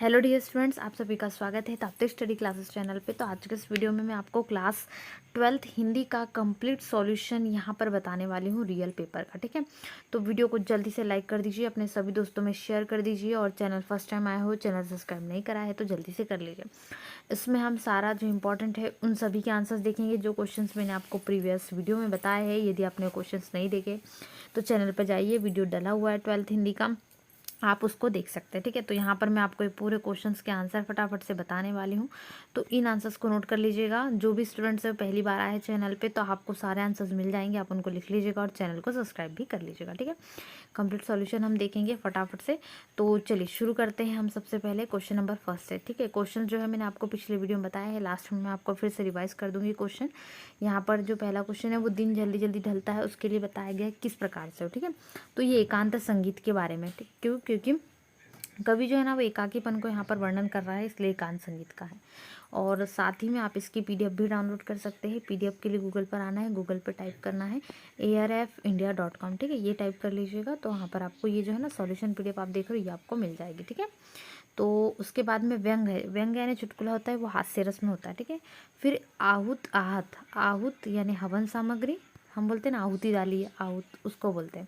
Hello dear students, आप सभी का स्वागत है ताप्ती स्टडी क्लासेस चैनल पे। तो आज के इस वीडियो में मैं आपको क्लास 12th हिंदी का कंप्लीट सॉल्यूशन यहाँ पर बताने वाली हूँ रियल पेपर का। ठीक है, तो वीडियो को जल्दी से लाइक कर दीजिए, अपने सभी दोस्तों में शेयर कर दीजिए और चैनल फर्स्ट टाइम आए हो, चैनल सब्सक्राइब नहीं करा है तो जल्दी से कर लीजिए। इसमें हम सारा जो इंपॉर्टेंट है उन सभी के आंसर्स देखेंगे जो क्वेश्चन मैंने आपको प्रीवियस वीडियो में बताए हैं। यदि आपने क्वेश्चन नहीं देखे तो चैनल पर जाइए, वीडियो डला हुआ है 12th हिंदी का, आप उसको देख सकते हैं। ठीक है, तो यहाँ पर मैं आपको ये पूरे क्वेश्चंस के आंसर फटाफट से बताने वाली हूँ, तो इन आंसर्स को नोट कर लीजिएगा। जो भी स्टूडेंट्स पहली बार आए चैनल पे तो आपको सारे आंसर्स मिल जाएंगे, आप उनको लिख लीजिएगा और चैनल को सब्सक्राइब भी कर लीजिएगा। ठीक है, कंप्लीट सॉल्यूशन हम देखेंगे फटाफट से। तो चलिए शुरू करते हैं हम सबसे पहले क्वेश्चन नंबर फर्स्ट से। ठीक है, क्वेश्चन जो है मैंने आपको पिछले वीडियो में बताया है, लास्ट में मैं आपको फिर से रिवाइज कर दूंगी क्वेश्चन। यहाँ पर जो पहला क्वेश्चन है वो दिन जल्दी जल्दी ढलता है, उसके लिए बताया गया किस प्रकार से हो। ठीक है, तो ये एकांत संगीत के बारे में, क्योंकि कवि जो है ना वो एकाकीपन को यहाँ पर वर्णन कर रहा है, इसलिए एकांत संगीत का है। और साथ ही में आप इसकी पीडीएफ भी डाउनलोड कर सकते हैं। पीडीएफ के लिए गूगल पर आना है, गूगल पर टाइप करना है arfindia.com। ठीक है, ये टाइप कर लीजिएगा तो वहाँ पर आपको ये जो है ना सॉल्यूशन पीडीएफ आप देख रहे हो ये आपको मिल जाएगी। ठीक है, तो उसके बाद में व्यंग है, व्यंग यानी चुटकुला होता है, वो हास्य रस में होता है। ठीक है, फिर आहूत आहत, आहूत यानी हवन सामग्री, हम बोलते हैं ना आहुति डाली, आहूत उसको बोलते हैं।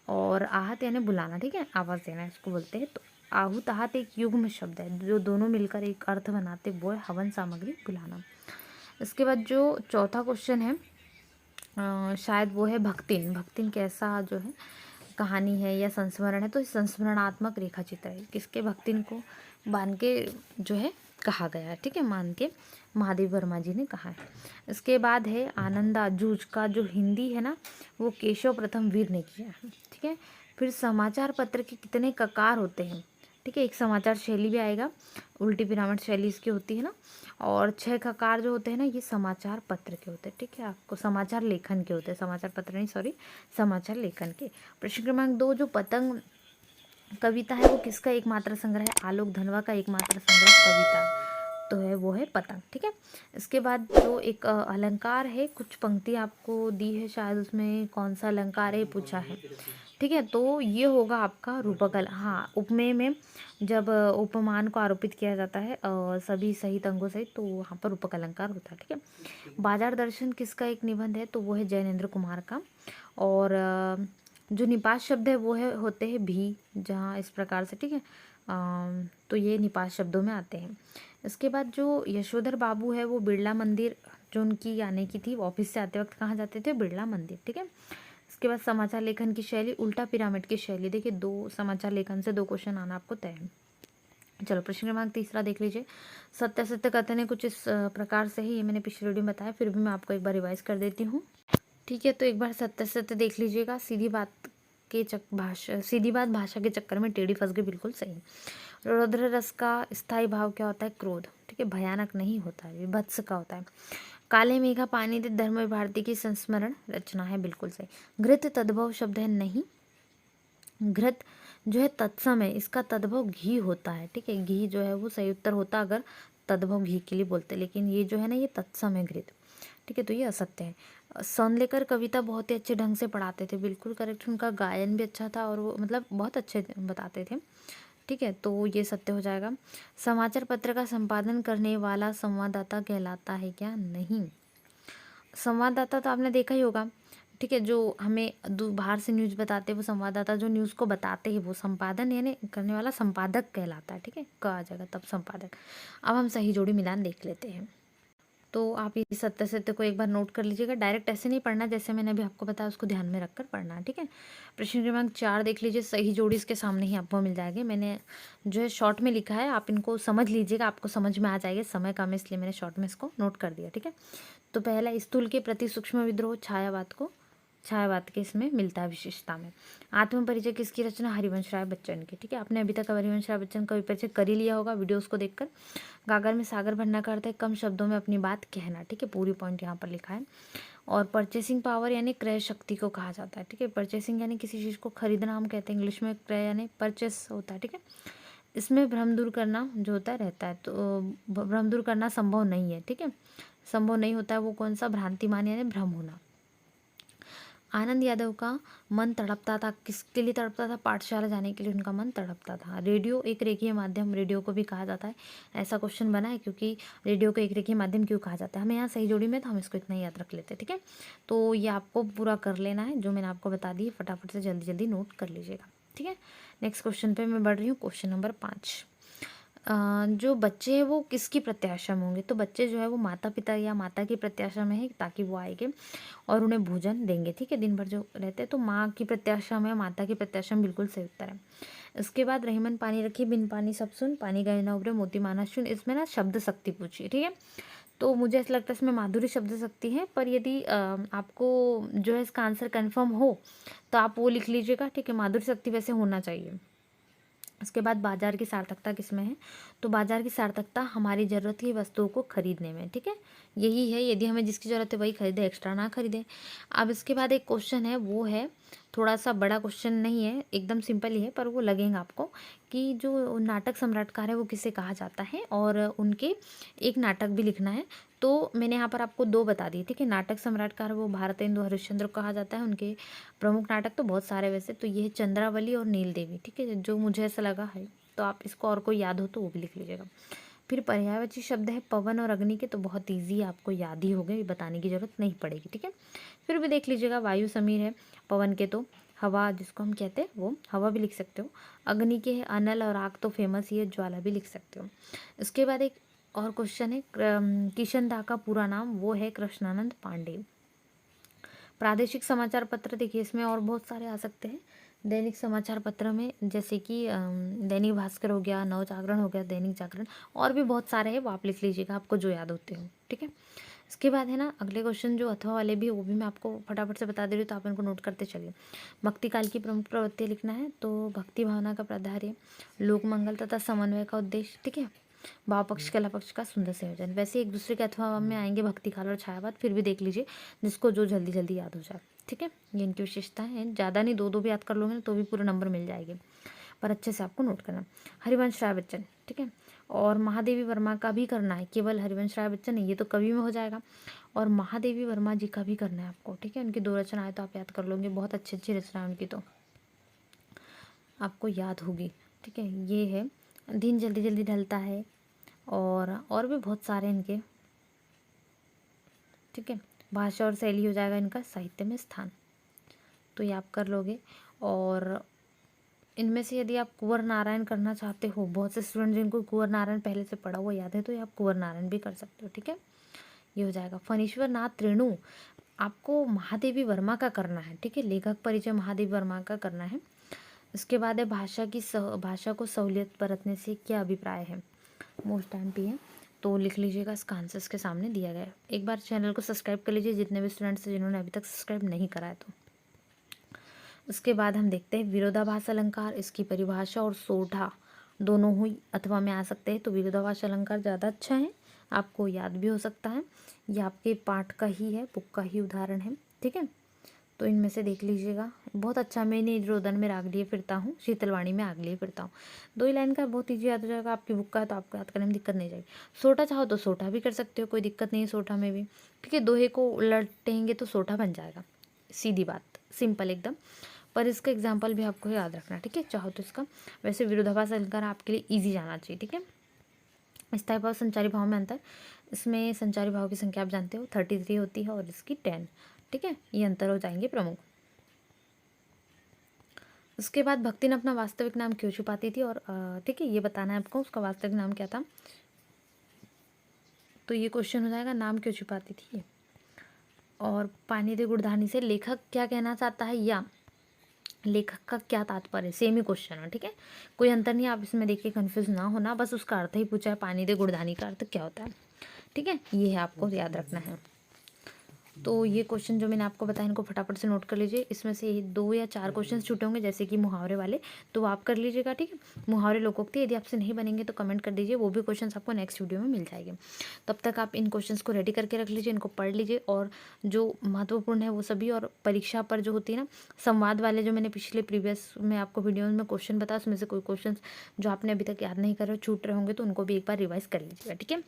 और आहत यानी बुलाना, ठीक है, आवाज़ देना इसको बोलते हैं। तो आहूत आहत एक युग्म शब्द है, जो दोनों मिलकर एक अर्थ बनाते, वो है हवन सामग्री बुलाना। इसके बाद जो चौथा क्वेश्चन है शायद वो है भक्तिन। भक्तिन कैसा जो है कहानी है या संस्मरण है, तो संस्मरणात्मक रेखा चित्र है, किसके भक्तिन को मान के जो है कहा गया है। ठीक है, मान के महादेव वर्मा जी ने कहा है। इसके बाद है आनंदा जूझ का जो हिंदी है ना वो केशव प्रथम वीर ने किया है। ठीक है, फिर समाचार पत्र के कितने ककार होते हैं। ठीक है, एक समाचार शैली भी आएगा, उल्टी पिरामिड शैली इसकी होती है ना। और 6 ककार जो होते हैं ना ये समाचार पत्र के होते हैं। ठीक है, आपको समाचार लेखन के होते हैं, समाचार पत्र नहीं, सॉरी, समाचार लेखन के। प्रश्न क्रमांक 2 जो पतंग कविता है वो किसका एकमात्र संग्रह है। आलोक धनवा का एकमात्र संग्रह कविता तो है वो है पतंग। ठीक है, इसके बाद जो एक अलंकार है, कुछ पंक्ति आपको दी है, शायद उसमें कौन सा अलंकार है पूछा है। ठीक है, तो ये होगा आपका रूपक हाँ, उपमेय में जब उपमान को आरोपित किया जाता है सभी सहित अंगों सहित, तो वहाँ पर रूपक अलंकार होता है। ठीक है, बाजार दर्शन किसका एक निबंध है, तो वो है जैनेन्द्र कुमार का। और जो निपात शब्द है वो है होते हैं भी, जहाँ इस प्रकार से। ठीक है, तो ये निपात शब्दों में आते हैं। इसके बाद जो यशोधर बाबू है वो बिरला मंदिर जो उनकी आने की थी, ऑफिस से आते वक्त कहाँ जाते थे, बिरला मंदिर। ठीक है, इसके बाद समाचार लेखन की शैली उल्टा पिरामिड की शैली। देखिए 2 समाचार लेखन से 2 क्वेश्चन आना आपको तय है। चलो प्रश्न क्रमांक 3 देख लीजिए। सत्य सत्य कथन है कुछ इस प्रकार से ही, ये मैंने पिछले वीडियो में बताया, फिर भी मैं आपको एक बार रिवाइज कर देती हूँ। ठीक है, तो एक बार सत्य सत्य देख लीजिएगा। सीधी बात भाषा के चक्कर में टेढ़ी फंस गई, बिल्कुल सही। रौद्र रस का स्थायी भाव क्या होता है, क्रोध। ठीक है, भयानक नहीं होता है, विभत्स का होता है। काले मेघा पानी दे धर्म भारती की संस्मरण रचना है, बिल्कुल सही। घृत तद्भव शब्द है नहीं, घृत जो है तत्सम है, इसका तद्भव घी होता है। ठीक है, घी जो है वो सही उत्तर होता अगर तद्भव घी के लिए बोलते, लेकिन ये जो है ना ये तत्सम है घृत। ठीक है, तो ये असत्य है। सौंदलेकर कविता बहुत ही अच्छे ढंग से पढ़ाते थे, बिल्कुल करेक्ट, उनका गायन भी अच्छा था और वो मतलब बहुत अच्छे बताते थे। ठीक है, तो ये सत्य हो जाएगा। समाचार पत्र का संपादन करने वाला संवाददाता कहलाता है क्या, नहीं। संवाददाता तो आपने देखा ही होगा। ठीक है, जो हमें बाहर से न्यूज़ बताते हैं वो संवाददाता, जो न्यूज़ को बताते हैं वो संपादन यानी करने वाला संपादक कहलाता है। ठीक है, कहा जाएगा तब संपादक। अब हम सही जोड़ी मिलान देख लेते हैं। तो आप इस सत्य सत्य को एक बार नोट कर लीजिएगा, डायरेक्ट ऐसे नहीं पढ़ना, जैसे मैंने अभी आपको बताया उसको ध्यान में रखकर पढ़ना है। ठीक है, प्रश्न क्रमांक 4 देख लीजिए। सही जोड़ी इसके सामने ही आपको मिल जाएगी, मैंने जो है शॉर्ट में लिखा है, आप इनको समझ लीजिएगा, आपको समझ में आ जाएगा। समय कम है इसलिए मैंने शॉर्ट में इसको नोट कर दिया। ठीक है, तो पहला स्थूल के प्रति सूक्ष्म विद्रोह छायावाद के इसमें मिलता है विशेषता में। आत्म परिचय किसकी रचना, हरिवंश राय बच्चन की। ठीक है, आपने अभी तक हरिवंश राय बच्चन का परिचय कर ही लिया होगा वीडियोस को देखकर। गागर में सागर भरना का अर्थ है कम शब्दों में अपनी बात कहना। ठीक है, पूरी पॉइंट यहाँ पर लिखा है। और परचेसिंग पावर यानी क्रय शक्ति को कहा जाता है। ठीक है, परचेसिंग यानी किसी चीज़ को खरीदना हम कहते हैं, इंग्लिश में क्रय यानी परचेस होता है। ठीक है, इसमें भ्रम दूर करना जो होता है रहता है, तो भ्रम दूर करना संभव नहीं है। ठीक है, संभव नहीं होता है, वो कौन सा, भ्रांतिमान यानी भ्रम होना। आनंद यादव का मन तड़पता था, किसके लिए तड़पता था? पाठशाला जाने के लिए उनका मन तड़पता था। रेडियो एक रेखीय माध्यम, रेडियो को भी कहा जाता है। ऐसा क्वेश्चन बना है क्योंकि रेडियो को एक रेखीय माध्यम क्यों कहा जाता है? हमें यहाँ सही जोड़ी में, तो हम इसको इतना ही याद रख लेते हैं, ठीक है। तो ये आपको पूरा कर लेना है, जो मैंने आपको बता दी फटाफट से जल्दी जल्दी नोट कर लीजिएगा, ठीक है। नेक्स्ट क्वेश्चन पे मैं बढ़ रही हूँ, क्वेश्चन नंबर 5। जो बच्चे हैं वो किसकी प्रत्याशा में होंगे? तो बच्चे जो है वो माता पिता या माता की प्रत्याशा में है, ताकि वो आएंगे और उन्हें भोजन देंगे, ठीक है, दिन भर जो रहते हैं। तो माँ की प्रत्याशा में, माता की प्रत्याशा में बिल्कुल सही उत्तर है। इसके बाद रहीमन पानी रखी, बिन पानी सब सुन, पानी गए न उबरे, मोती माना सुन। इसमें ना शब्द शक्ति पूछिए, ठीक है। तो मुझे ऐसा लगता है इसमें माधुरी शब्द शक्ति है, पर यदि आपको जो है इसका आंसर कन्फर्म हो तो आप वो लिख लीजिएगा, ठीक है। माधुरी शक्ति वैसे होना चाहिए। उसके बाद बाजार की सार्थकता किसमें है? तो बाजार की सार्थकता हमारी ज़रूरत की वस्तुओं को खरीदने में, ठीक है। यही है, यदि हमें जिसकी ज़रूरत है वही खरीदे, एक्स्ट्रा ना खरीदें। अब इसके बाद एक क्वेश्चन है, वो है थोड़ा सा बड़ा क्वेश्चन नहीं है, एकदम सिंपल ही है, पर वो लगेगा आपको कि जो नाटक सम्राटकार है वो किसे कहा जाता है, और उनके एक नाटक भी लिखना है। तो मैंने यहाँ पर आपको 2 बता दिए, ठीक है। नाटक सम्राटकार वो भारतेंदु हरिश्चंद्र को कहा जाता है। उनके प्रमुख नाटक तो बहुत सारे वैसे, तो ये है चंद्रावली और नील देवी, ठीक है, जो मुझे ऐसा लगा है। तो आप इसको और कोई याद हो तो वो भी लिख लीजिएगा। फिर पर्यायवाची शब्द है पवन और अग्नि के, तो बहुत ईजी है, आपको याद ही हो गए, बताने की जरूरत नहीं पड़ेगी, ठीक है। फिर भी देख लीजिएगा, वायु समीर है, पवन के तो हवा जिसको हम कहते हैं वो हवा भी लिख सकते हो। अग्नि के है अनल, और आग तो फेमस ही है, ज्वाला भी लिख सकते हो। इसके बाद एक और क्वेश्चन है, किशन दा का पूरा नाम, वो है कृष्णानंद पांडे। प्रादेशिक समाचार पत्र, देखिए इसमें और बहुत सारे आ सकते हैं। दैनिक समाचार पत्र में जैसे कि दैनिक भास्कर हो गया, नव जागरण हो गया, दैनिक जागरण, और भी बहुत सारे हैं, वो आप लिख लीजिएगा, आपको जो याद होते हो, ठीक है। इसके बाद है ना अगले क्वेश्चन जो अथवा वाले भी, वो भी मैं आपको फटाफट से बता दे रही हूँ, तो आप इनको नोट करते चलिए। भक्ति काल की प्रमुख प्रवृत्ति लिखना है, तो भक्ति भावना का प्राधार्य, लोक मंगल तथा समन्वय का उद्देश्य, ठीक है। भाव पक्ष कला पक्ष का सुंदर संयोजन। वैसे एक दूसरे के अथवा में आएंगे भक्ति काल और छायावाद, फिर भी देख लीजिए जिसको जो जल्दी जल्दी याद हो जाए, ठीक है। ये इनकी विशेषताएं हैं, ज़्यादा नहीं, 2 2 भी याद कर लोगे ना तो भी पूरे नंबर मिल जाएंगे, पर अच्छे से आपको नोट करना। हरिवंश राय बच्चन, ठीक है, और महादेवी वर्मा का भी करना है, केवल हरिवंश राय बच्चन नहीं, ये तो कवि में हो जाएगा, और महादेवी वर्मा जी का भी करना है आपको, ठीक है। उनकी 2 रचनाएं तो आप याद कर लोगे, बहुत अच्छी अच्छी रचना उनकी, तो आपको याद होगी, ठीक है। ये है दिन जल्दी जल्दी ढलता है, और भी बहुत सारे इनके, ठीक है। भाषा और शैली हो जाएगा इनका साहित्य में स्थान, तो ये आप कर लोगे। और इनमें से यदि आप कुंवर नारायण करना चाहते हो, बहुत से स्टूडेंट जिनको कुंवर नारायण पहले से पढ़ा हुआ याद है, तो ये आप कुंवर नारायण भी कर सकते हो, ठीक है। ये हो जाएगा। फणीश्वर नाथ रेणु, आपको महादेवी वर्मा का करना है, ठीक है, लेखक परिचय महादेवी वर्मा का करना है। इसके बाद है भाषा को सहूलियत बरतने से क्या अभिप्राय है, मोस्ट टाइम पे है, तो लिख लीजिएगा, इसका आंसर इसके सामने दिया गया है। एक बार चैनल को सब्सक्राइब कर लीजिए जितने भी स्टूडेंट्स हैं जिन्होंने अभी तक सब्सक्राइब नहीं करा है तो। उसके बाद हम देखते हैं विरोधाभास अलंकार, इसकी परिभाषा और सोढ़ा दोनों हुई अथवा में आ सकते हैं, तो विरोधाभास अलंकार ज़्यादा अच्छा है, आपको याद भी हो सकता है। ये आपके पाठ का ही है, बुक का ही उदाहरण है, ठीक है। तो इनमें से देख लीजिएगा, बहुत अच्छा। मैंने रोदन में राग लिए फिरता हूँ, शीतलवाणी में आग लिए फिरता हूँ, 2 ही लाइन का, बहुत ईजी याद हो जाएगा। आपकी बुक का है तो आपको याद करने में दिक्कत नहीं जाएगी। सोटा चाहो तो सोटा भी कर सकते हो, कोई दिक्कत नहीं है सोटा में भी, ठीक है। दोहे को उलटेंगे तो सोटा बन जाएगा, सीधी बात, सिंपल एकदम। पर इसका एग्जाम्पल भी आपको याद रखना, ठीक है, चाहो तो इसका। वैसे विरोधाभास अलंकार आपके लिए ईजी जाना चाहिए, ठीक है। स्थायी भाव संचारी भाव में अंतर, इसमें संचारी भाव की संख्या आप जानते हो 33 होती है, और इसकी 10, ठीक है। ये अंतर हो जाएंगे प्रमुख। उसके बाद भक्ति ने अपना वास्तविक नाम क्यों छुपाती थी, और ठीक है, ये बताना है आपको उसका वास्तविक नाम क्या था। तो ये क्वेश्चन हो जाएगा, नाम क्यों छुपाती थी। और पानी दे गुड़धानी से लेखक क्या कहना चाहता है, या लेखक का क्या तात्पर्य, सेम ही क्वेश्चन है, ठीक है, कोई अंतर नहीं। आप इसमें देखिए कंफ्यूज ना होना, बस उसका अर्थ ही पूछा है, पानी दे गुड़धानी का अर्थ क्या होता है, ठीक है, ये है आपको याद रखना है। तो ये क्वेश्चन जो मैंने आपको बताया इनको फटाफट से नोट कर लीजिए। इसमें से 2 या 4 क्वेश्चन छूटे होंगे जैसे कि मुहावरे वाले, तो वो आप कर लीजिएगा, ठीक है। मुहावरे लोकोक्ति यदि आपसे नहीं बनेंगे तो कमेंट कर दीजिए, वो भी क्वेश्चंस आपको नेक्स्ट वीडियो में मिल जाएंगे। तब तक आप इन क्वेश्चंस को रेडी करके रख लीजिए, इनको पढ़ लीजिए, और जो महत्वपूर्ण है वो सभी, और परीक्षा पर जो होती है ना संवाद वाले, जो मैंने पिछले प्रीवियस में आपको वीडियो में क्वेश्चन बताया, उसमें से कोई क्वेश्चन जो आपने अभी तक याद नहीं कर रहे छूट रहे होंगे तो उनको भी एक बार रिवाइज कर लीजिएगा, ठीक है।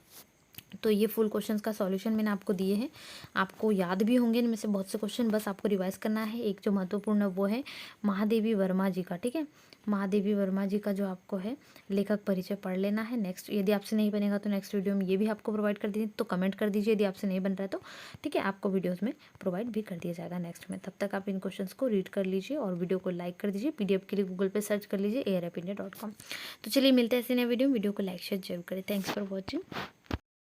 तो ये फुल क्वेश्चंस का सॉल्यूशन मैंने आपको दिए हैं, आपको याद भी होंगे इनमें से बहुत से क्वेश्चन, बस आपको रिवाइज करना है। एक जो महत्वपूर्ण है वो है महादेवी वर्मा जी का, ठीक है। महादेवी वर्मा जी का जो आपको है लेखक परिचय पढ़ लेना है। नेक्स्ट यदि आपसे नहीं बनेगा तो नेक्स्ट वीडियो में ये भी आपको प्रोवाइड कर दीजिए, तो कमेंट कर दीजिए यदि आपसे नहीं बन रहा है तो, ठीक है, आपको वीडियोज़ में प्रोवाइड भी कर दिया जाएगा नेक्स्ट में। तब तक आप इन क्वेश्चंस को रीड कर लीजिए और वीडियो को लाइक कर दीजिए। PDF के लिए गूगल पे सर्च कर लीजिए airapindia.com। तो चलिए मिलते हैं ऐसे नए वीडियो को लाइक शेयर जरूर करें। Thanks for watching.